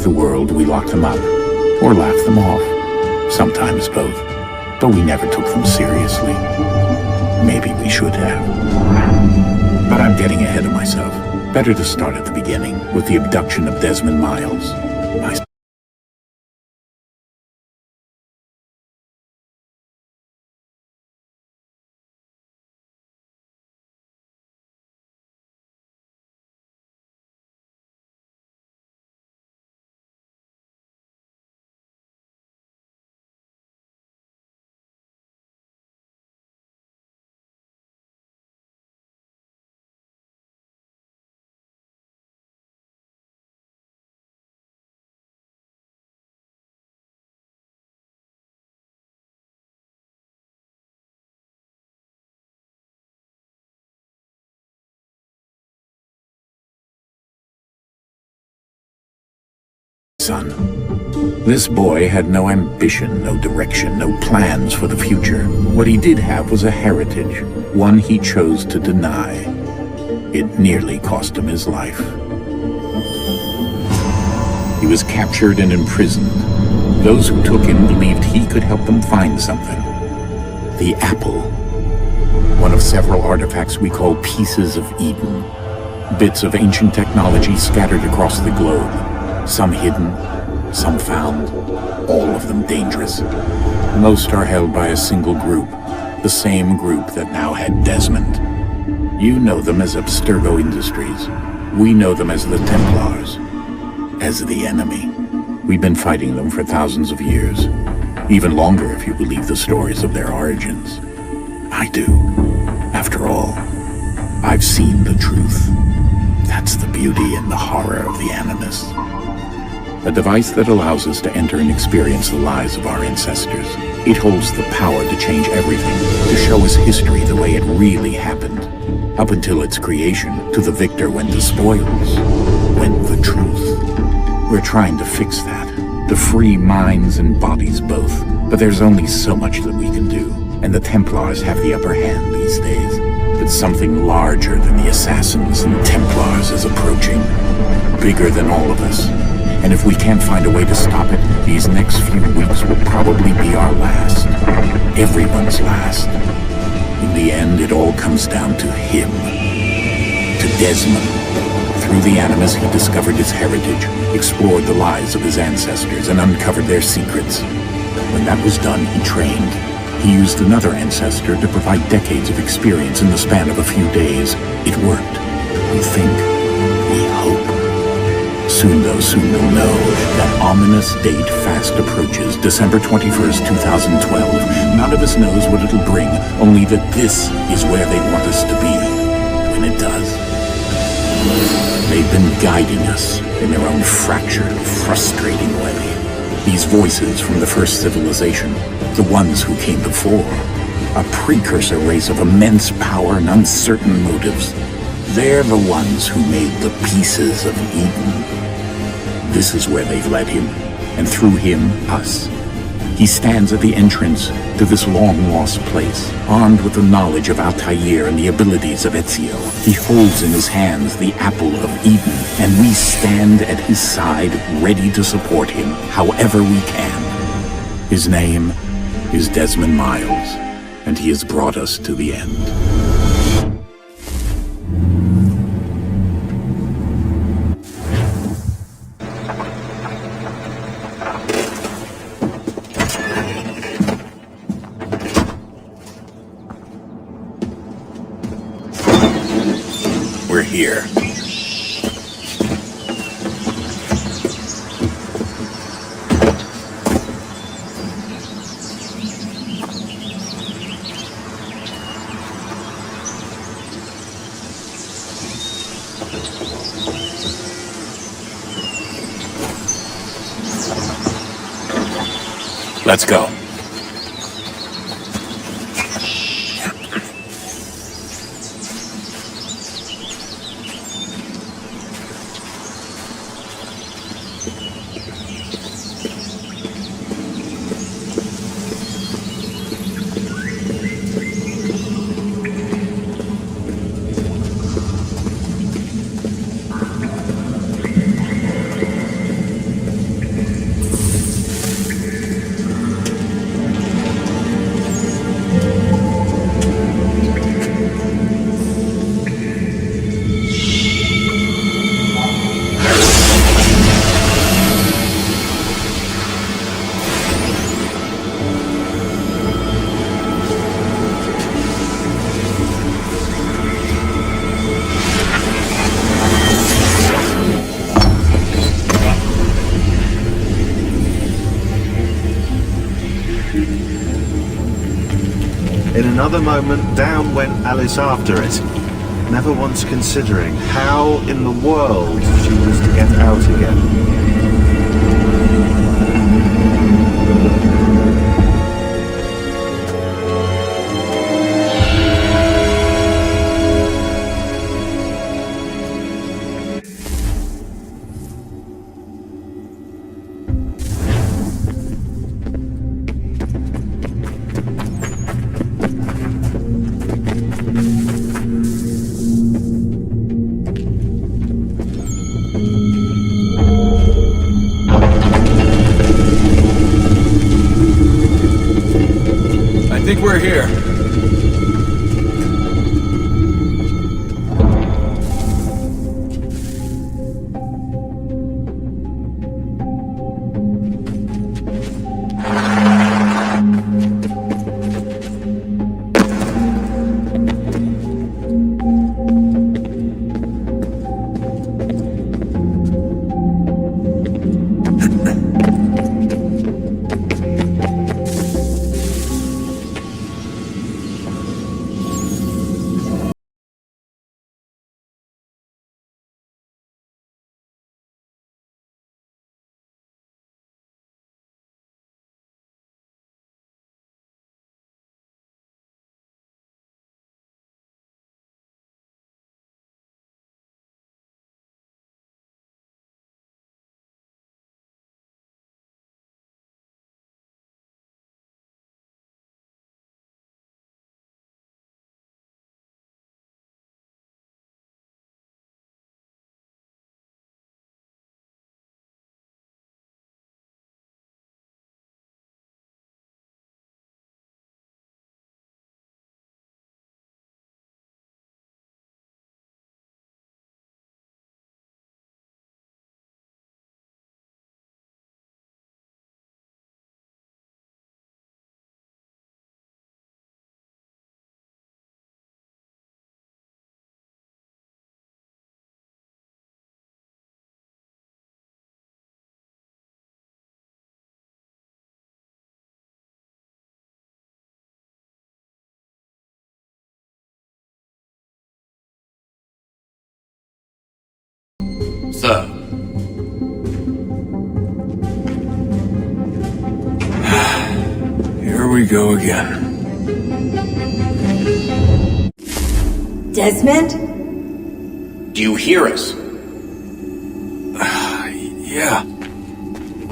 the world, we locked them up, or laughed them off. Sometimes both, but we never took them seriously. Maybe we should have. But I'm getting ahead of myself. Better to start at the beginning, with the abduction of Desmond Miles. My son. This boy had no ambition, no direction, no plans for the future. What he did have was a heritage, one he chose to deny. It nearly cost him his life. He was captured and imprisoned. Those who took him believed he could help them find something. The apple. One of several artifacts we call pieces of Eden. Bits of ancient technology scattered across the globe. Some hidden, some found, all of them dangerous. Most are held by a single group, the same group that now had Desmond. You know them as Abstergo Industries. We know them as the Templars, as the enemy. We've been fighting them for thousands of years, even longer if you believe the stories of their origins. I do. After all, I've seen the truth. That's the beauty and the horror of the Animus. A device that allows us to enter and experience the lives of our ancestors. It holds the power to change everything, to show us history the way it really happened. Up until its creation, to the victor went the spoils, went the truth. We're trying to fix that, to free minds and bodies both. But there's only so much that we can do, and the Templars have the upper hand these days. But something larger than the Assassins and Templars is approaching, bigger than all of us. And if we can't find a way to stop it, these next few weeks will probably be our last. Everyone's last. In the end, it all comes down to him. To Desmond. Through the Animus, he discovered his heritage, explored the lives of his ancestors, and uncovered their secrets. When that was done, he trained. He used another ancestor to provide decades of experience in the span of a few days. It worked. We think. We hope. Soon we'll know. That ominous date fast approaches, December 21st, 2012. None of us knows what it'll bring, only that this is where they want us to be, when it does. They've been guiding us in their own fractured, frustrating way. These voices from the first civilization, the ones who came before, a precursor race of immense power and uncertain motives. They're the ones who made the pieces of Eden. This is where they've led him, and through him, us. He stands at the entrance to this long-lost place, armed with the knowledge of Altair and the abilities of Ezio. He holds in his hands the apple of Eden, and we stand at his side, ready to support him, however we can. His name is Desmond Miles, and he has brought us to the end. We're here. Let's go. In another moment, down went Alice after it, never once considering how in the world she was to get out again. I think we're here. Sir. Here we go again. Desmond? Do you hear us? Yeah.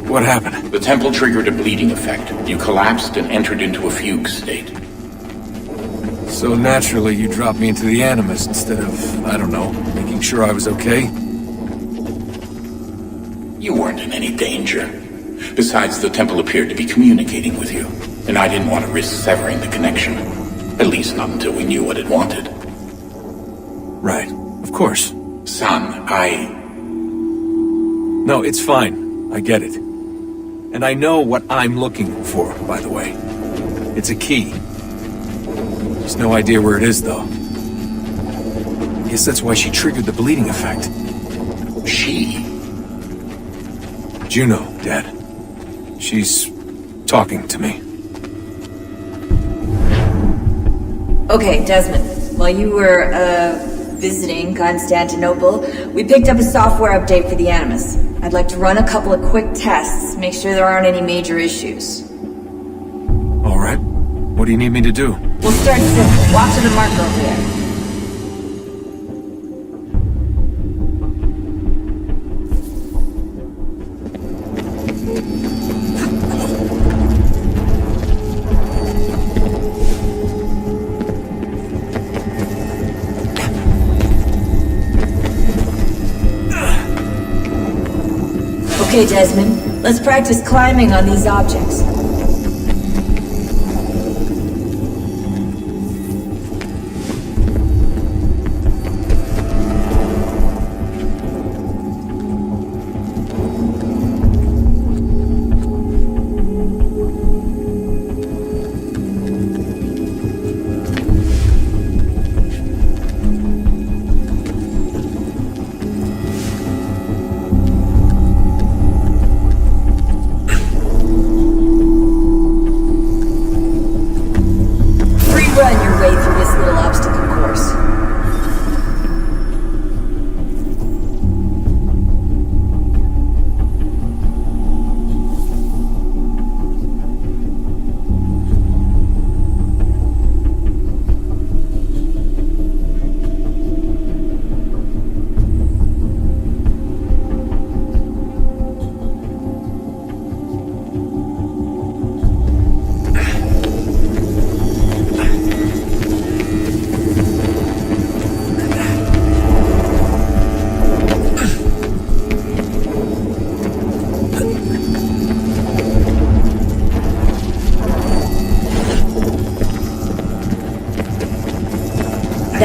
What happened? The temple triggered a bleeding effect. You collapsed and entered into a fugue state. So naturally you dropped me into the Animus instead of, I don't know, making sure I was okay? You weren't in any danger. Besides, the temple appeared to be communicating with you, and I didn't want to risk severing the connection. At least not until we knew what it wanted. Right. Of course. Son, No, it's fine. I get it. And I know what I'm looking for, by the way. It's a key. Just no idea where it is, though. I guess that's why she triggered the bleeding effect. She? Juno, Dad. She's talking to me. Okay, Desmond. While you were, visiting Constantinople, we picked up a software update for the Animus. I'd like to run a couple of quick tests, make sure there aren't any major issues. All right. What do you need me to do? We'll start simple. Watch for the marker over there. Okay, Desmond. Let's practice climbing on these objects.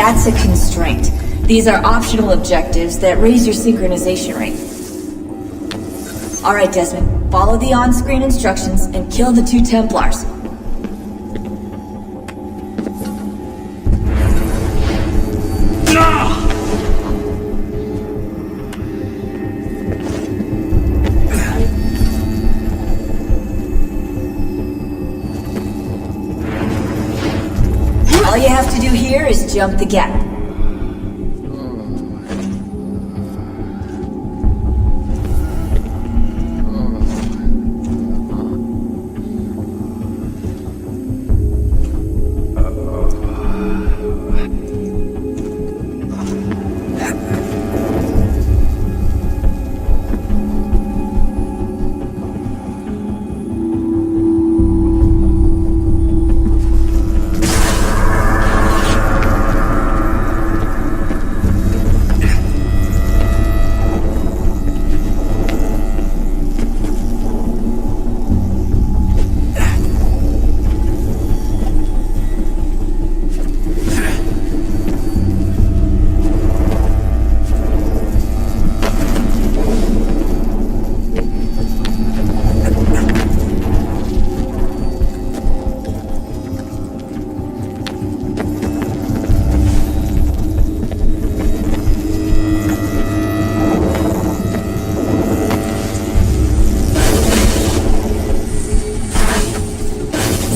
That's a constraint. These are optional objectives that raise your synchronization rate. Alright, Desmond. Follow the on-screen instructions and kill the 2 Templars. All you have to do here is jump the gap.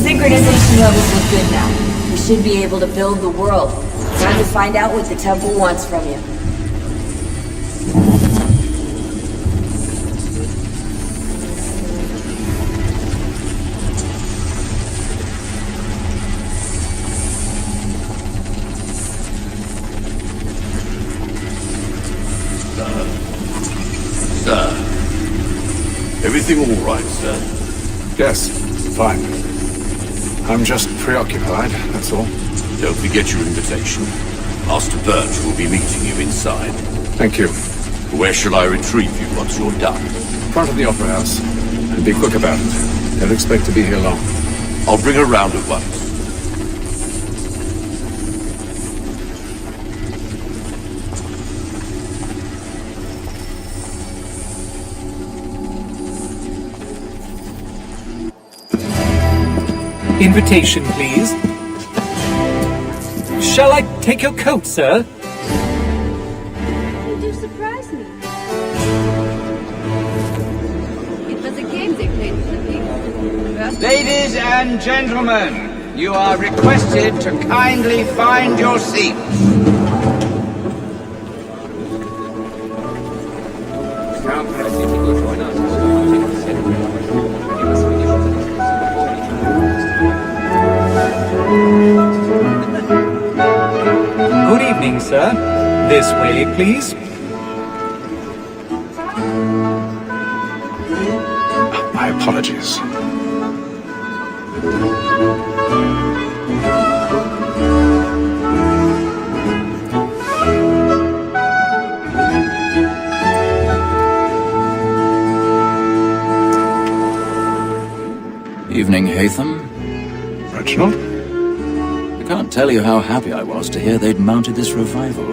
Synchronization levels look good now. We should be able to build the world. Time to find out what the temple wants from you. Sir. Everything all right, sir? Yes, fine. I'm just preoccupied, that's all. Don't forget your invitation. Master Birch will be meeting you inside. Thank you. Where shall I retrieve you once you're done? Front of the Opera House. And be quick about it. Don't expect to be here long. I'll bring her round at once. Invitation, please. Shall I take your coat, sir? Did you surprise me? It was a game they played with the people. Ladies and gentlemen, you are requested to kindly find your seats. Good evening, sir. This way, please. My apologies. Evening, Hatham. Reginald? I can't tell you how happy I was to hear they'd mounted this revival.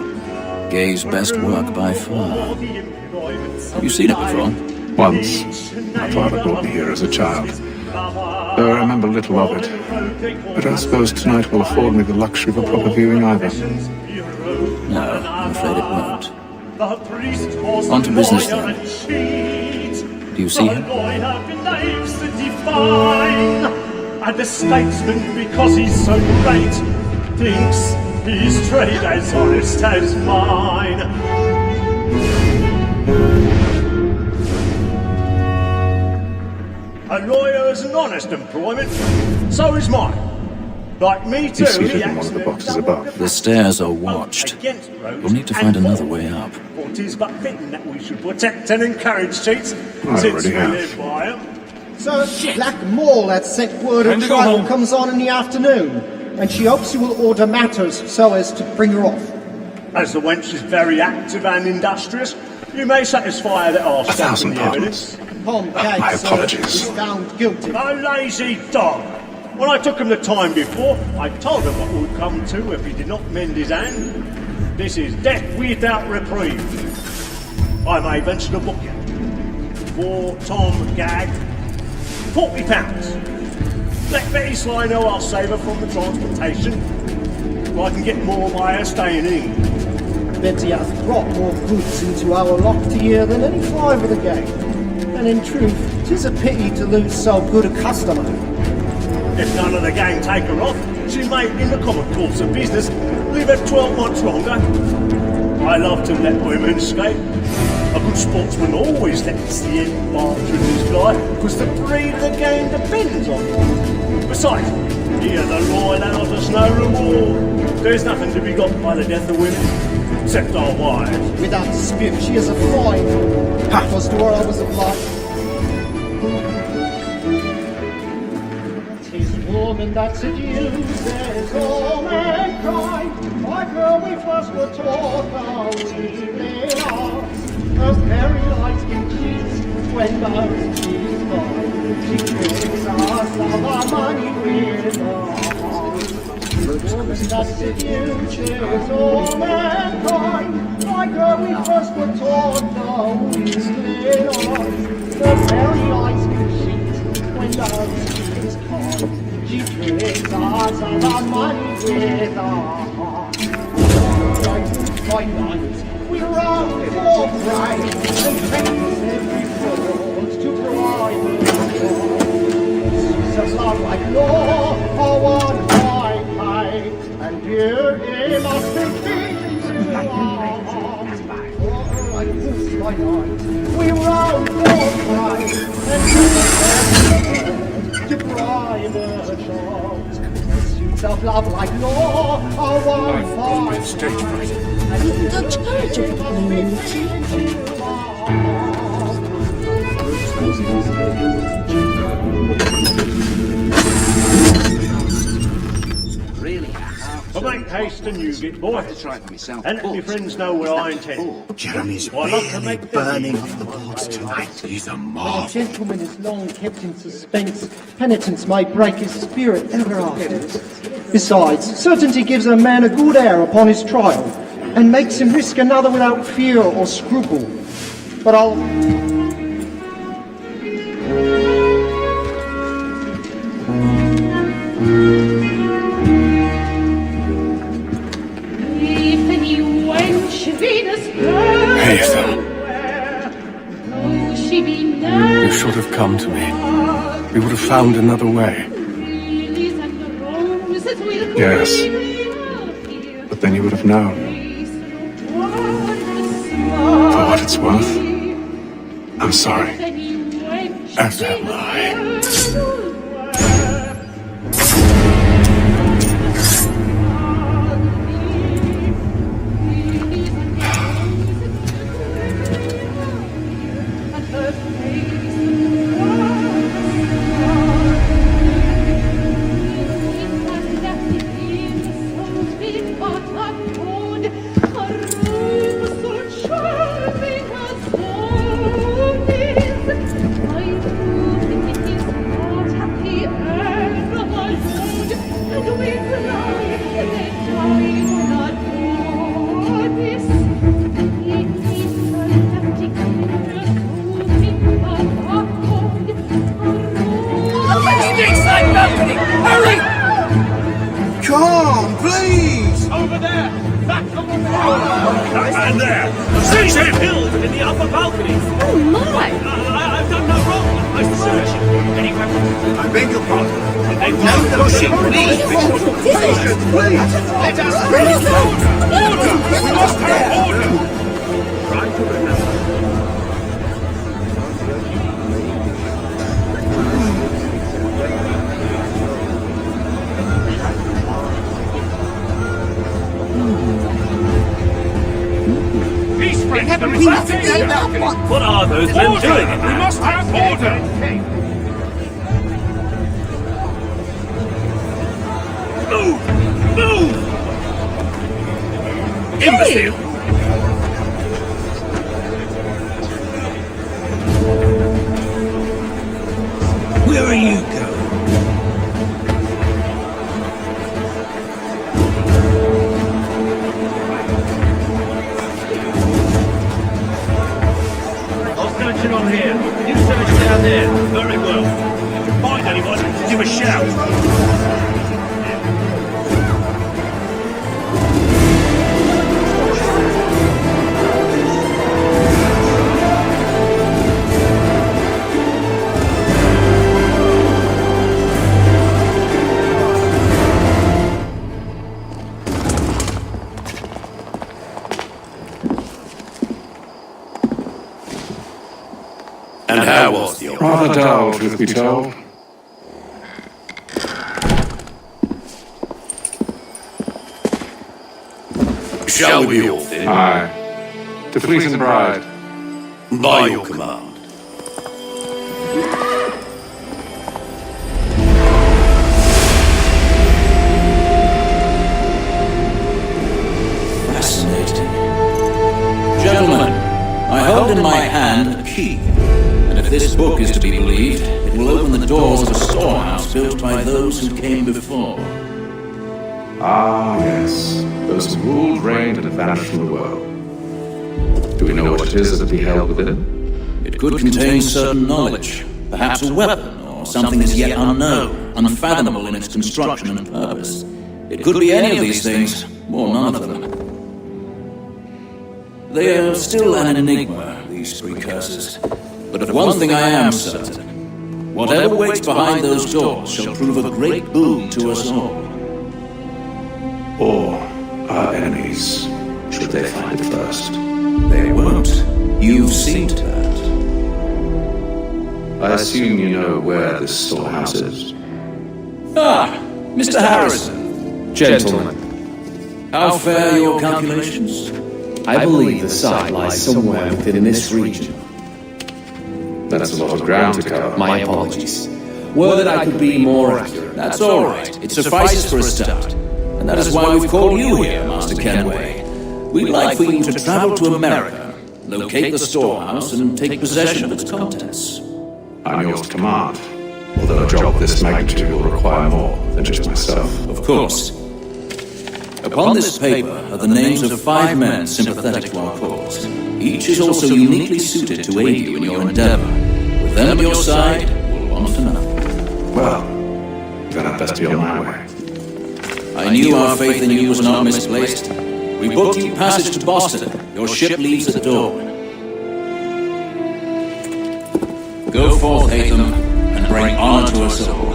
Gay's best work by far. Have you seen it before? Once. My father brought me here as a child. Though I remember little of it. But I suppose tonight will afford me the luxury of a proper viewing either. No, I'm afraid it won't. On to business then. Do you see him? And the statesman, because he's so great, thinks his trade as honest as mine. A lawyer's an honest employment, so is mine. Like me too. He's seated in one of the boxes above. The stairs are watched. We'll need to find another way up. For 'tis but fitting that we should protect and encourage cheats, I since already we have. live by 'em. So, Black Mall had sent word a trial comes on in the afternoon, and she hopes you will order matters so as to bring her off. As the wench is very active and industrious, you may satisfy her that our stuff in 1,000 the pardons. evidence. Upon case, My sir, apologies. is found guilty. A lazy dog! When I took him the time before, I told him what would come to if he did not mend his hand. This is death without reprieve. I may venture to book you. For Tom Gag, £40. Let Betty Sly know I'll save her from the transportation. I can get more by her staying in. Betty hath brought more goods into our lofty year than any five of the gang. And in truth, 'tis a pity to lose so good a customer. If none of the gang take her off, she may, in the common course of business, leave her 12 months longer. I love to let women skate. A good sportsman always lets the end barge in his guy, because the breed of the game depends on it. Besides, here the law allows us no reward. There's nothing to be got by the death of women, except our wives. Without dispute, she is a fine. Because to her I was obliged. Woman that seduces all mankind, like her we first were taught how we live. Her very light skin cheats when those she's gone. She kills us of our money with her heart. Woman that seduces all mankind, like her we first were taught how we live. Her very light skin cheats when those she's gone. She tricks us of our money with our heart. Like nights, we run for pride and face every fraud to provide the She's a love like law, a one white light, and here it must be to our hearts. Like this by night, we run for pride and face to private shops. Pursuits of love like law are one fine stage fright. The charge of Really? Well, make haste and you get boy. And let your friends know where I intend. Jeremy's Well, I'd love to make burning off the boards tonight. He's a When a marvel. gentleman is long kept in suspense, penitence may break his spirit ever after. Besides, certainty gives a man a good air upon his trial, and makes him risk another without fear or scruple. But I'll... Hey, Ethel. You should have come to me. We would have found another way. Yes. But then you would have known. For what it's worth, I'm sorry. As am I. Hurry! Come, please! Over there! Back from the That man there! Seize him! Killed in the upper balcony! Oh my! I've done no wrong! I search him! Any weapons? I beg your pardon. No pushing, please! Patience, please! Let us bring order! Order! We must have order! Try to remember. Peace, friends! What are those men doing? We must have order! Move! Move! Imbecile! Where are you going? there. Very well. If you find anyone, give a shout. And how was the Rather dull, truth be told. Shall we off then? Aye. To Fleet and Bride. By your command. Fascinating. Gentlemen, I hold in my hand a key. And if this book is to be believed, it will open the doors of a storehouse built by those who came before. Ah, yes. Those who ruled, reigned, and vanished from the world. Do we know what it is that be held within? It could contain certain knowledge, perhaps a weapon, or something as yet unknown, unfathomable in its construction and purpose. It could be any of these things, or none of them. They are still an enigma, these precursors. But of one thing I am certain. Whatever waits behind those doors shall prove a great boon to us all. Or our enemies, should they find it first. They won't. You've seen to that. I assume you know where this storehouse is. Ah, Mr. Harrison. Gentlemen. How fare your calculations? I believe the site lies somewhere within this region. That's a lot of ground to cover. My apologies. Were that I could be more accurate. That's all right. It suffices for a start. And that is why we've called you here, Master Kenway. We'd like for you to travel to America, locate the storehouse, and take possession of its contents. I'm yours to command. Although a job of this magnitude will require more than just myself. Of course. Upon this paper are the names of 5 men sympathetic to our cause. Each is also uniquely suited to aid you in your endeavor. With them at your side, we'll want for nothing. Well, then I'd best be on my way. I knew our faith in you was not misplaced. We booked you passage to Boston. Your ship leaves at dawn. Go forth, Hatham, and bring honor to us all.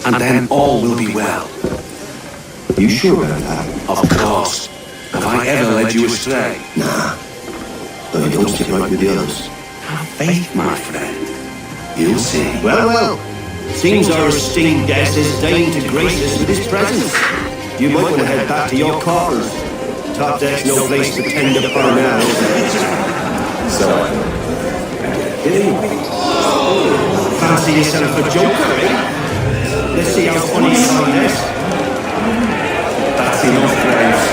And then all will be well. You sure about that? Of course. Have I ever led you astray? Nah. Though you don't stick right with the others. Have faith, my friend. You'll see. Well. Seems our esteemed guest has deigned to grace us with his presence. You might want to head back to your quarters. Top deck's no place to tend upon now. So, fancy yourself a joker, eh? Let's see how funny you find this. That's enough, Graves.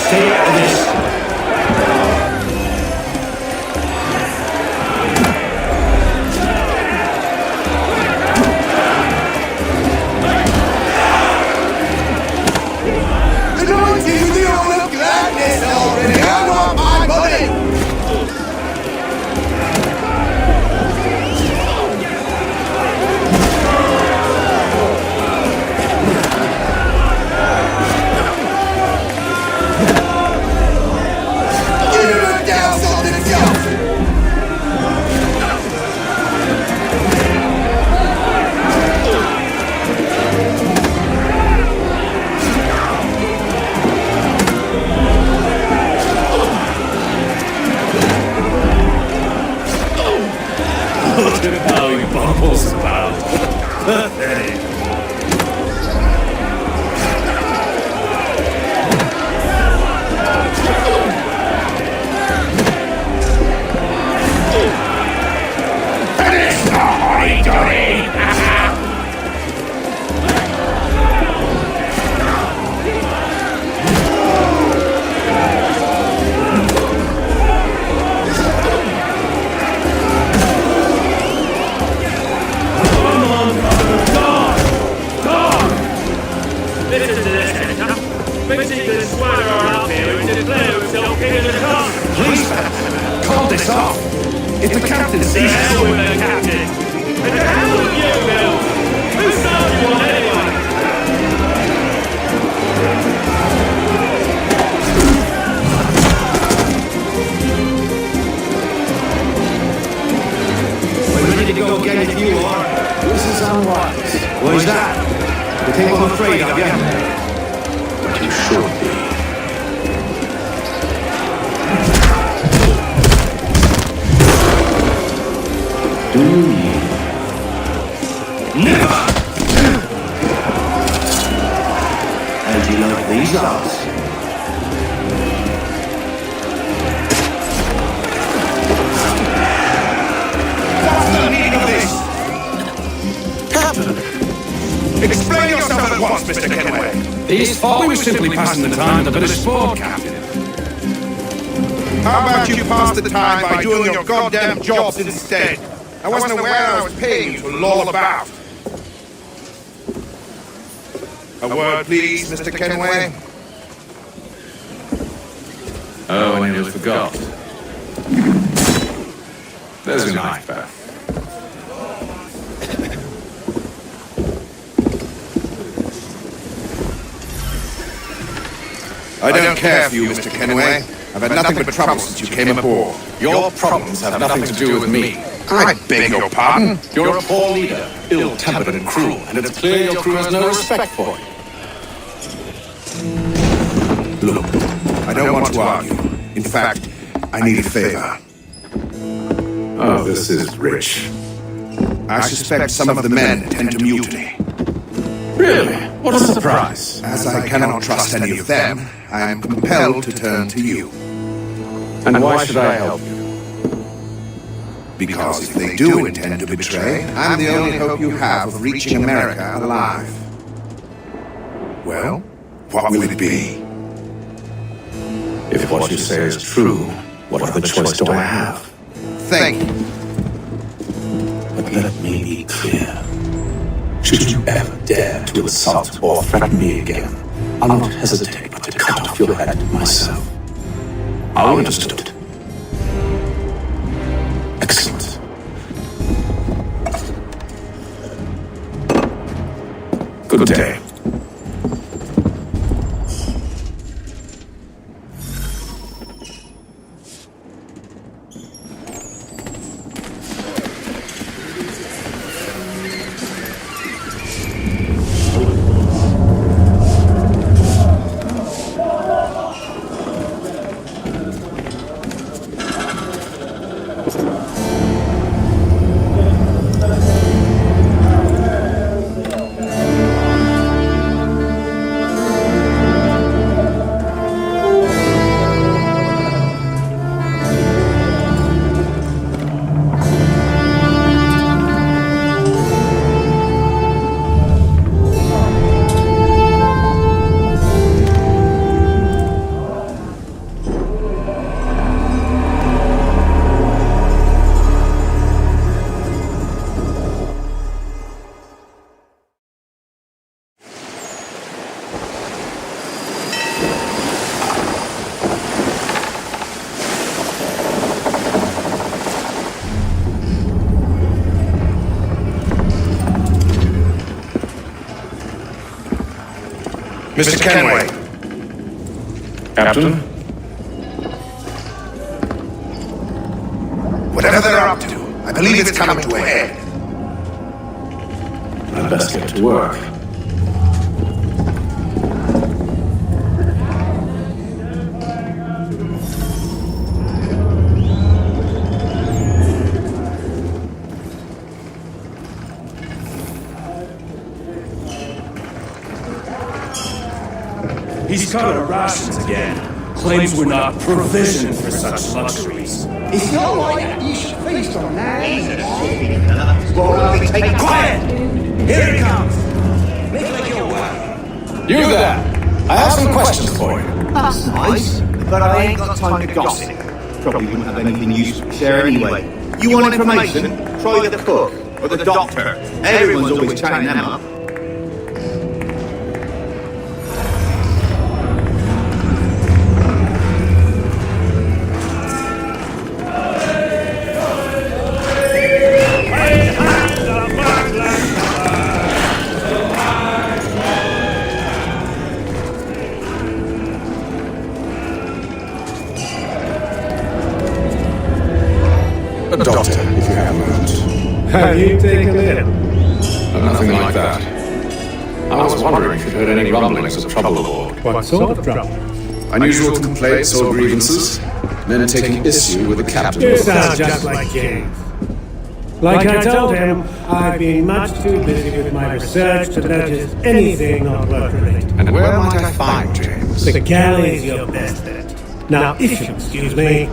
Stay out of this. Look at how he bumbles about. Pathetic. Finish the hurry-dory! Please, man, call this off. If the captain sees The hell with the captain! And the hell with you, Bill! Who started you on anyway? We're ready to go again if you are. This is unwise. Why is that? You think I'm afraid of you? But you should be. Do you? Never! And you like these odds? What's the meaning of this? Captain! Explain yourself at once, Mr. Kenway. These thought we were simply passing the time at a bit of sport, Captain. How about you pass the time by doing your goddamn jobs instead? I wasn't aware I was paying you to loll about. A word, please, Mr. Kenway. Oh, I nearly forgot. There's your knife back. I don't care for you, Mr. Kenway. I've had nothing but trouble since you came aboard. Your problems have nothing to do with me. I beg your pardon? You're a poor leader, ill-tempered and cruel, and it's clear your crew has no respect for you. Look, I don't want to argue. In fact, I need a favor. Oh, this is rich. I suspect some of the men intend to mutiny. Really? What a surprise. As I cannot trust any of them, I am compelled to turn to you. And why should I help you? Because if they do intend to betray, I'm the only hope you have of reaching America alive. Well, what will it be? If what you say is true, what other choice do I have? Thank you. But let me be clear. Should you ever dare to assault or threaten me again, I'll not hesitate but to cut off your head myself. Understood. Excellent. Good day. Mr. Kenway. Captain? Whatever they're up to, I believe it's coming to a head. I'd best get to work. He's cut our rations again. Claims we're not provisioned for such luxuries. It's not like you should feast on that. Quiet! Here he comes! Make like you're well. You there! I have some questions for you. That's nice, but I ain't got time to gossip. Probably wouldn't have anything useful to share anyway. You want information? Try the cook or the doctor. Everyone's always chatting them up. Doctor, if you have a moment. Have you taken it? Nothing like that. I was wondering if you'd heard any rumblings of trouble aboard. What sort of trouble? Unusual complaints or grievances? Men taking issue with the captain. You sound just like James. Like I told him, I've been much too busy with my research to notice anything not work-related. And where might I find James? The galley's your best bet. Now, if you'll excuse me...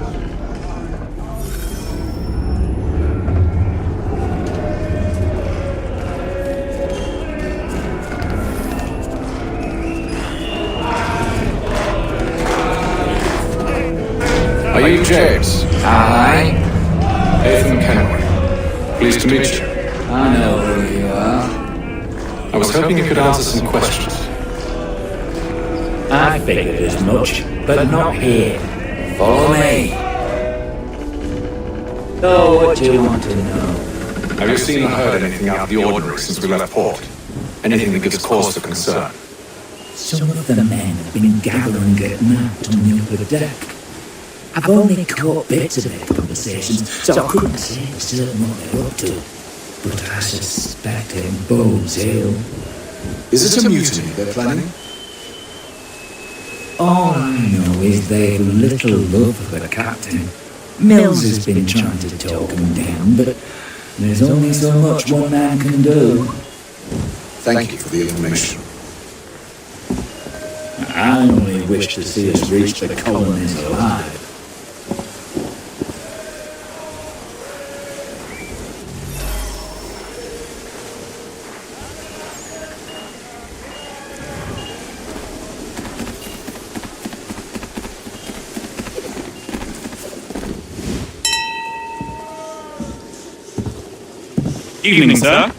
Are you James? Aye. Ethan Kenway. Pleased to meet you. I know who you are. I was hoping you could answer some questions. I figured as much, but not here. Follow me. So, what do you want to know? Have you seen or heard anything out of the ordinary since we left port? Anything that gives cause for concern? Some of the men have been gathering at night on the upper deck. I've only caught bits of their conversations, so I couldn't say for certain what they're up to. But I suspect it bodes ill. Is it a mutiny they're planning? All I know is they've little love for the captain. Mills has been trying to talk him down, but there's only so much one man can do. Thank you for the information. I only wish to see us reach the colonies alive. Evening, sir.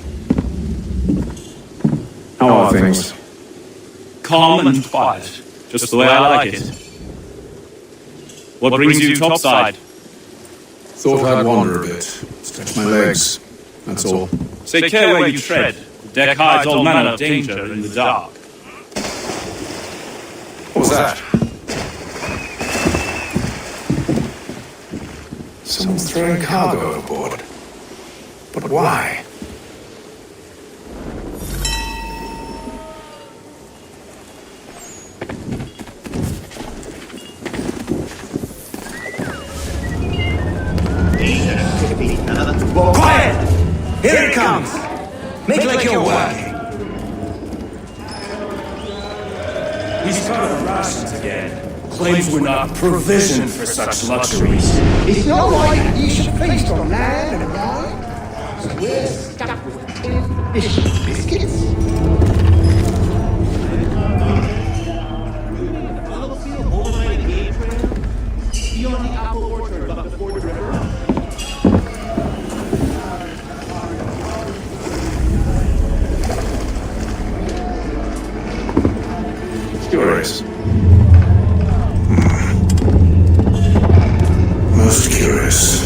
How are things? Calm and quiet, just the way I like it. What brings you topside? Thought I'd wander a bit, stretch my legs, that's all. Take care where you tread. The deck hides all manner of danger in the dark. What was that? Someone's throwing cargo overboard. But why? Quiet! Here it comes! Make like you're working. He's cut our rations again. Claims we're not provisioned for such luxuries. It's not like you should feast on land and wine. We're stuck with fish and biscuits. Beyond the apple orchard above the Ford River. Curious. Most curious.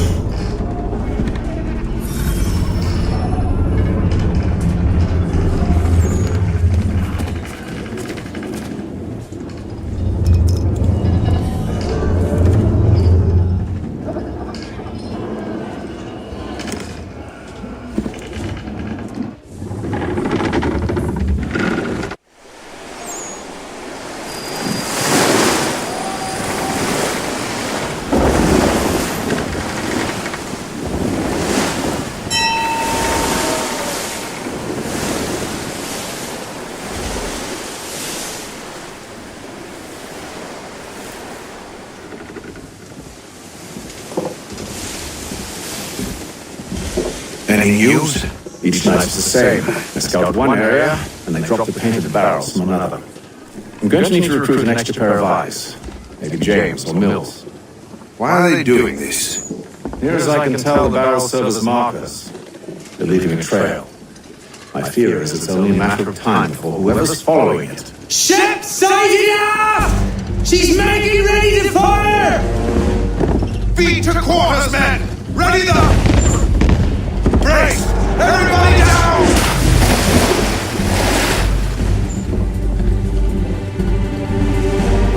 Any news? Each night is the same. They scout one area, and they drop the painted barrels from another. I'm going to need to recruit an extra pair of eyes. Maybe James or Mills. Why are they doing this? Near as I can tell, the barrels serve as markers. They're leaving a trail. My fear is it's only a matter of time before whoever's following it. Ship sighted up! She's making ready to fire! Feet to quarters, men! Ready the... Brace! Everybody down!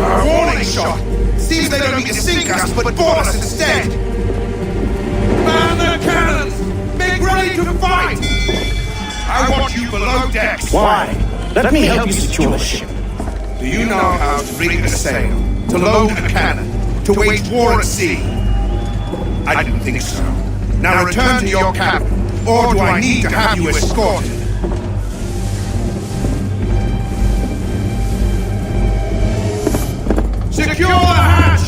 Our warning shot! Seems they don't mean to sink us, but board us instead! Man the cannons! Make ready to fight! I want you below decks! Why? Let me help you secure the ship. Do you know how to rig a sail, to load a cannon, to wage war at sea? I didn't think so. Now return to your cabin, or do I need to have you escorted? Secure the hatch!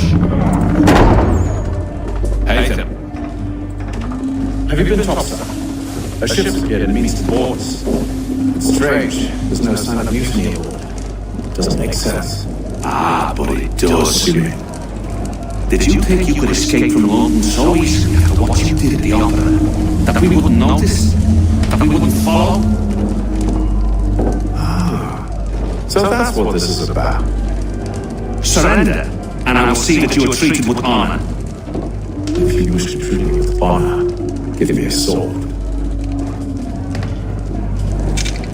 Haytham. Have you been topside? A ship's appeared and means to board us. It's strange. There's no sign of mutiny aboard. Doesn't make sense. Ah, but it does. Did you think you could escape from London so easily after what you did at the opera? That we wouldn't notice? That we wouldn't follow? So that's what this is about. Surrender, and I will see that you are treated with honor. If you wish to treat me with honor, give me a sword.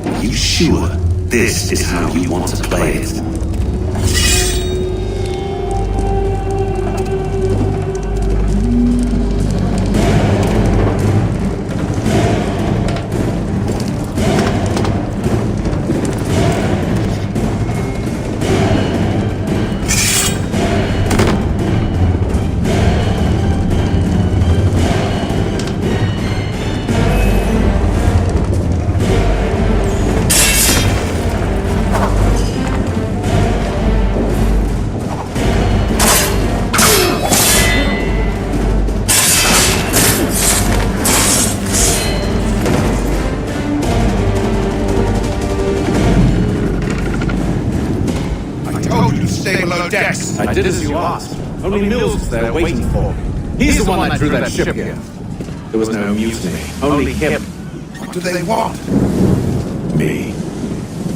Are you sure this is how you want to play it? Decks. I did as you asked. Only Mills was there waiting for me. He's the one that drew that ship here. There was no mutiny. Only him. What do they want? Me.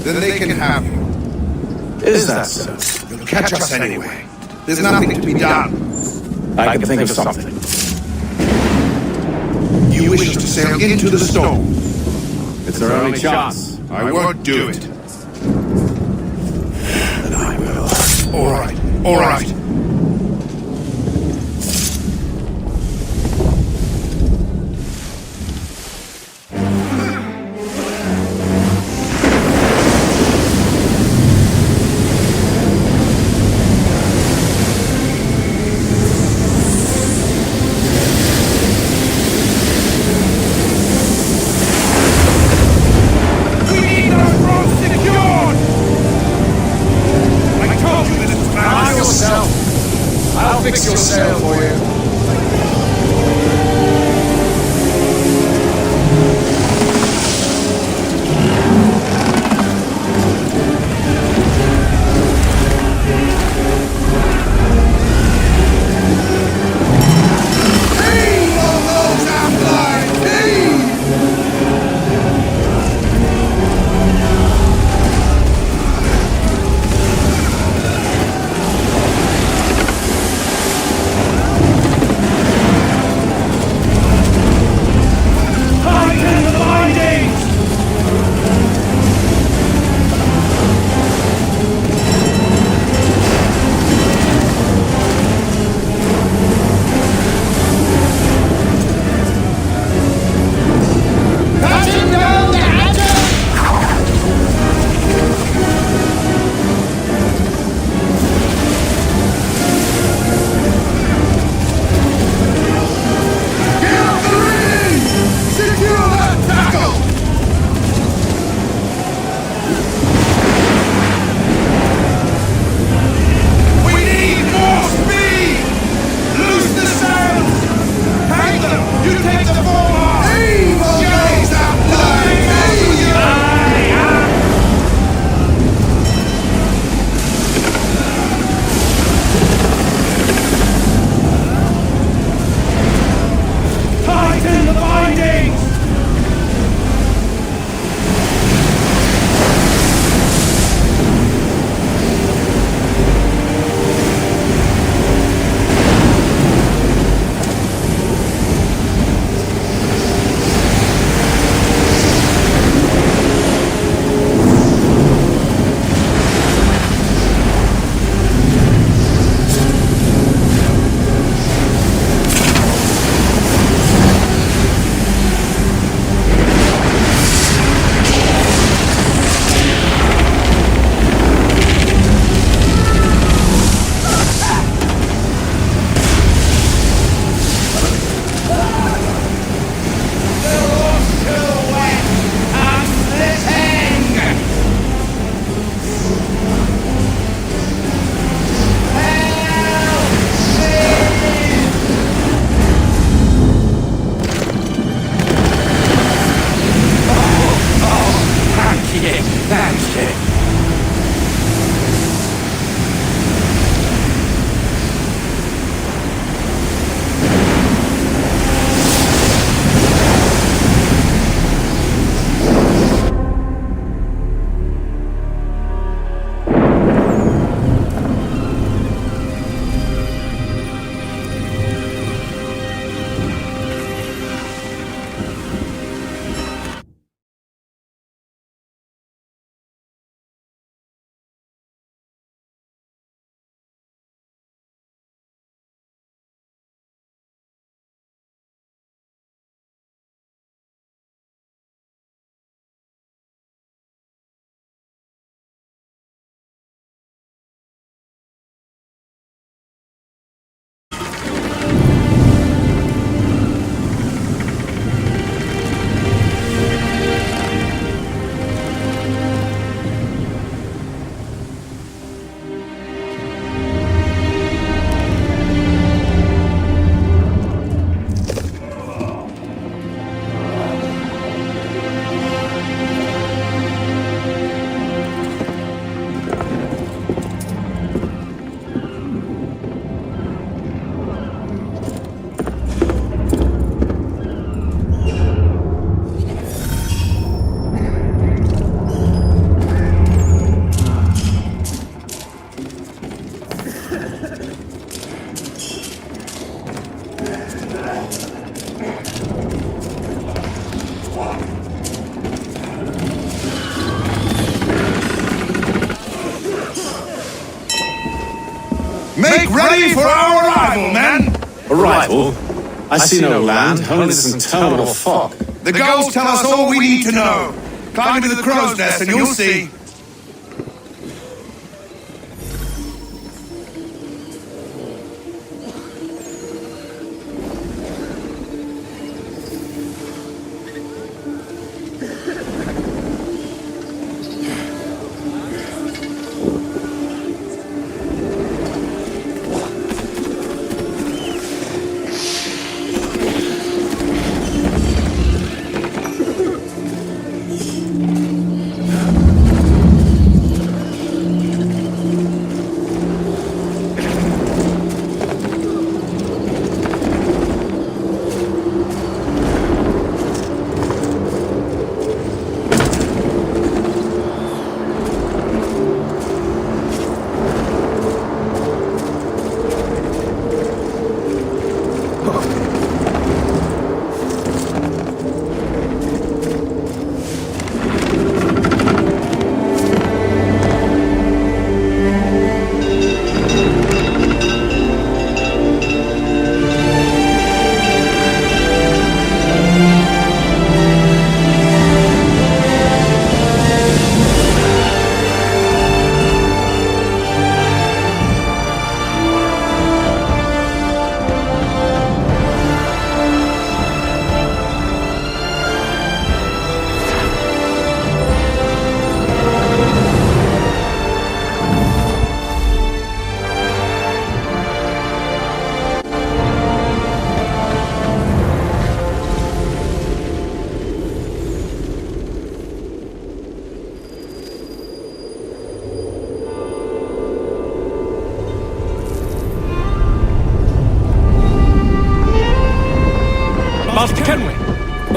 Then they can have you. Is that so? You'll catch us anyway. There's nothing to be done. I can think of something. You wish us to sail into the storm. It's our only chance. I won't do it. Then I will. All right, all right. Fix your sail for you. Make ready for our arrival, men! Arrival? I see no land, only this interminable fog. The gulls tell us all we need to know. Climb into the crow's nest and you'll see.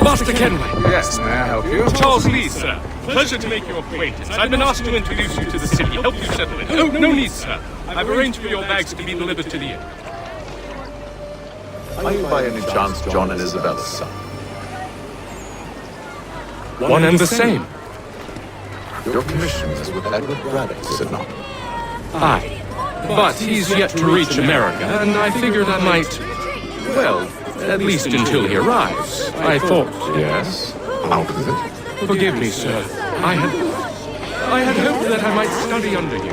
Master Kenway. Yes, may I help you? Charles Lee, sir. Pleasure to make your acquaintance. I've been asked to introduce you to the city, help you settle in. Oh, no need, sir. I've arranged for your bags to be delivered to the inn. Are you by any chance John and Isabella's son? One and the same. Your commission is with Edward Braddock, is it not? Aye. But he's yet to reach America, and I figured I might... Well, at least until he arrives. I thought... Yes? How is it? Forgive me, sir. I had hoped that I might study under you.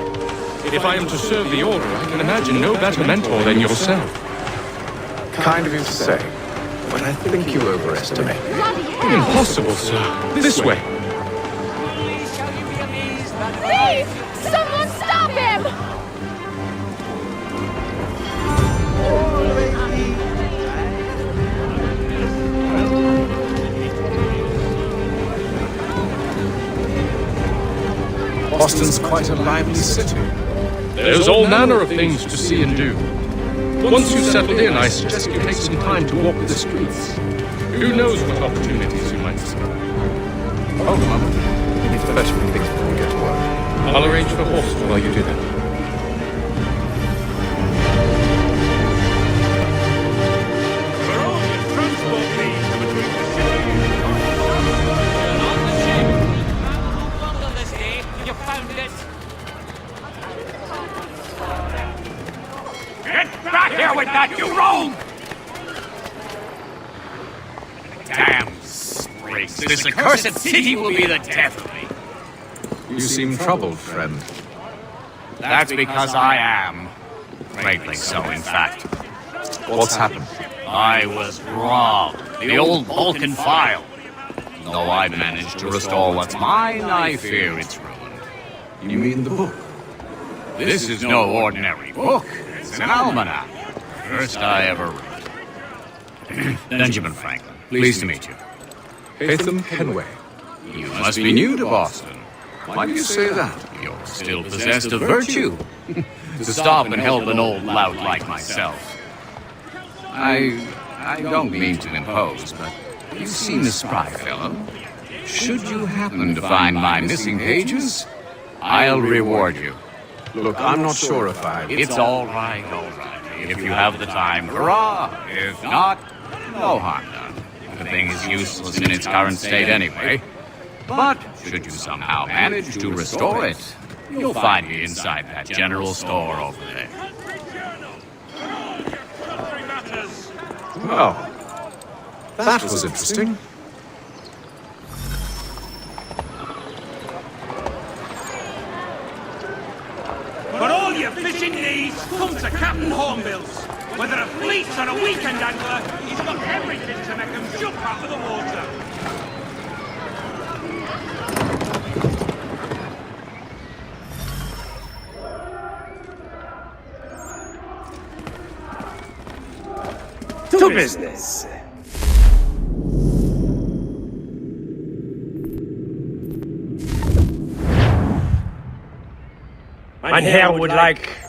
If I am to serve the Order, I can imagine no better mentor than yourself. Kind of you to say, but I think you overestimate me. Impossible, sir. This way. Thief! Someone stop him! Boston's quite a lively city. There's all manner of things to see and do. Once you've settled in, I suggest you take some time to walk the streets. Who knows what opportunities you might discover. Oh, Mum. You need to fetch me things before we get to work. I'll arrange for horses while you do that. With that, you rogue! Damn sprigs. This accursed city will be the death of me. You seem troubled, friend. That's because I am. Greatly so, in fact. What's happened? I was robbed. The old Vulcan file. Though I managed to restore what's mine, I fear it's ruined. You mean the book? This is no ordinary book. It's an almanac. First I ever read. Benjamin Franklin, pleased to meet you. Hatham Kenway. You must be new to Boston. Why do you say that? You're still possessed of virtue. To stop and help an old lout like myself. I don't mean to impose, but you've seen the spry fellow. Should you happen to find my missing pages, I'll reward you. Look, I'm not sure if I... It's all right, all right. If you have the time, hurrah! If not, No harm done. The thing is useless in its current state anyway. But should you somehow manage to restore it, you'll find me inside that general store over there. Well, that was interesting. For all your fishing needs, come to Captain Hornbill's. Whether a fleet or a weekend angler, he's got everything to make him jump out of the water. To business. Mein Herr would like...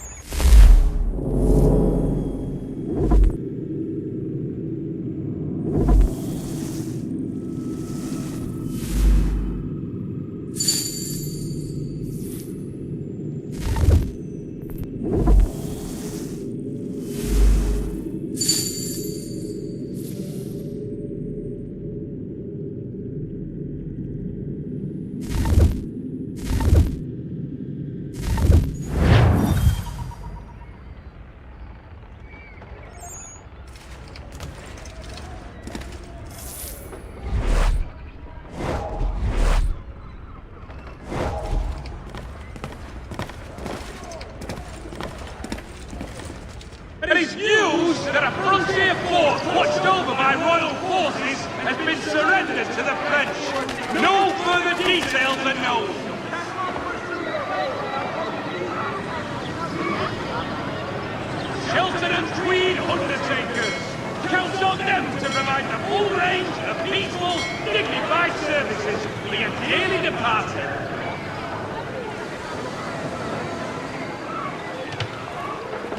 It is news that a frontier fort watched over by royal forces has been surrendered to the French. No further details are known. Shelton and Tweed undertakers. Count on them to provide the full range of peaceful, dignified services for your dearly departed.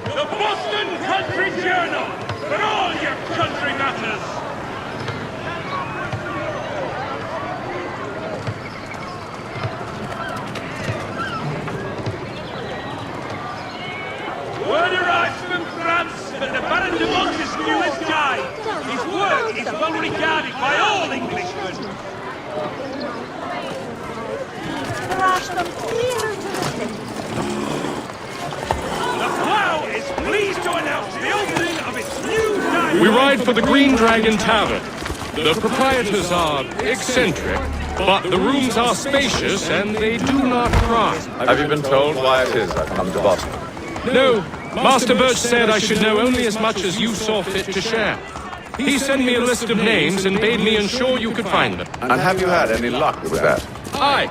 The Boston Country Journal, for all your country matters. Word arrives from France that the Baron de Montesquieu has died. His work is well regarded by all Englishmen. The Plough is pleased to announce the opening of its new dining. We ride for the Green Dragon Tavern. The proprietors are eccentric, but the rooms are spacious and they do not cry. Have you been told why it is I've come to Boston? No, Master Birch said I should know only as much as you saw fit to share. He sent me a list of names and bade me ensure you could find them. And have you had any luck with that? Aye.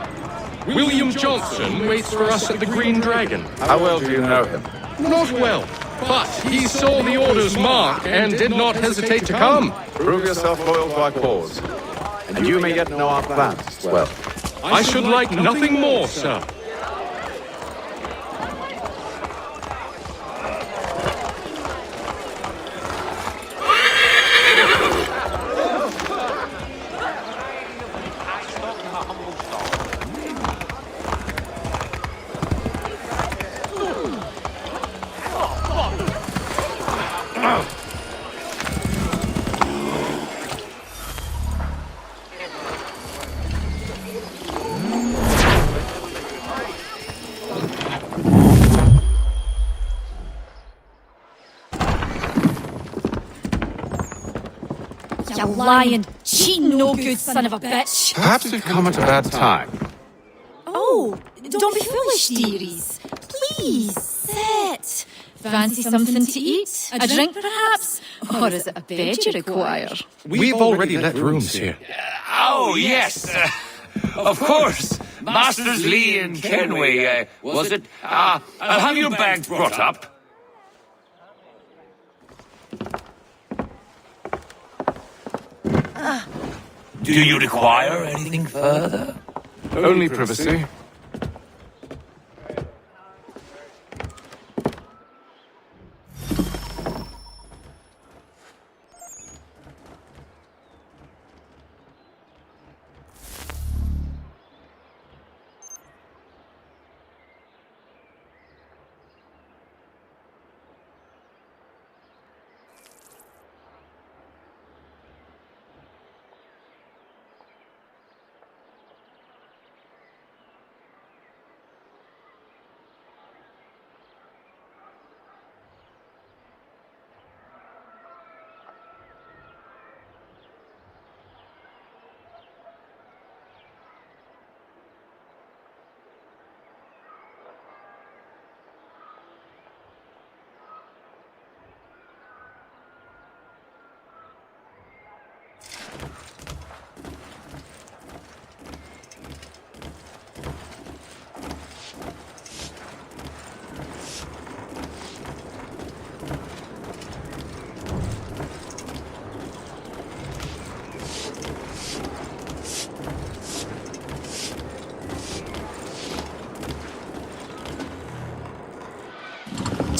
William Johnson waits for us at the Green Dragon. How well do you know him? Not well, but he saw the orders mark and did not hesitate to come. Prove yourself loyal to our cause, and you may yet know our plans as well. I should like nothing more, sir. You lying, cheating, no good son of a bitch. Perhaps we've come at a bad time. Oh, don't be foolish, dearies. Please, sit. Fancy something to eat? A drink, perhaps? Or is it a bed you require? We've already let rooms here. Oh, yes. Of course. Masters Lee and Kenway, was it? Have your bags brought up? Do you require anything further? Only privacy.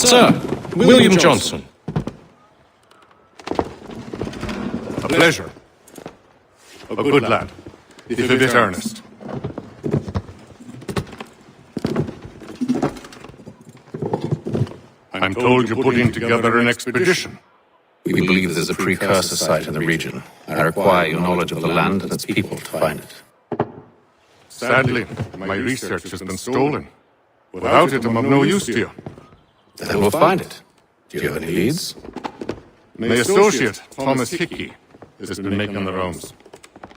Sir, William Johnson. A pleasure. A good lad, if a bit earnest. I'm told you're putting together an expedition. We believe there's a precursor site in the region. I require your knowledge of the land and its people to find it. Sadly, my research has been stolen. Without it, I'm of no use to you. Then we'll find it. Do you have any leads? My associate, Thomas Hickey, has been making the rounds.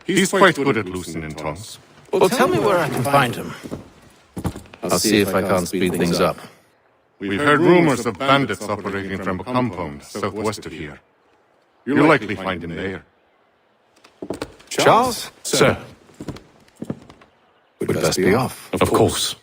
He's quite good at loosening tongues. Well, tell me where I can find him. I'll see if I can't speed things up. We've heard rumors of bandits operating from a compound southwest of here. You'll likely find him there. Charles? Sir. We'd best be off. Of course.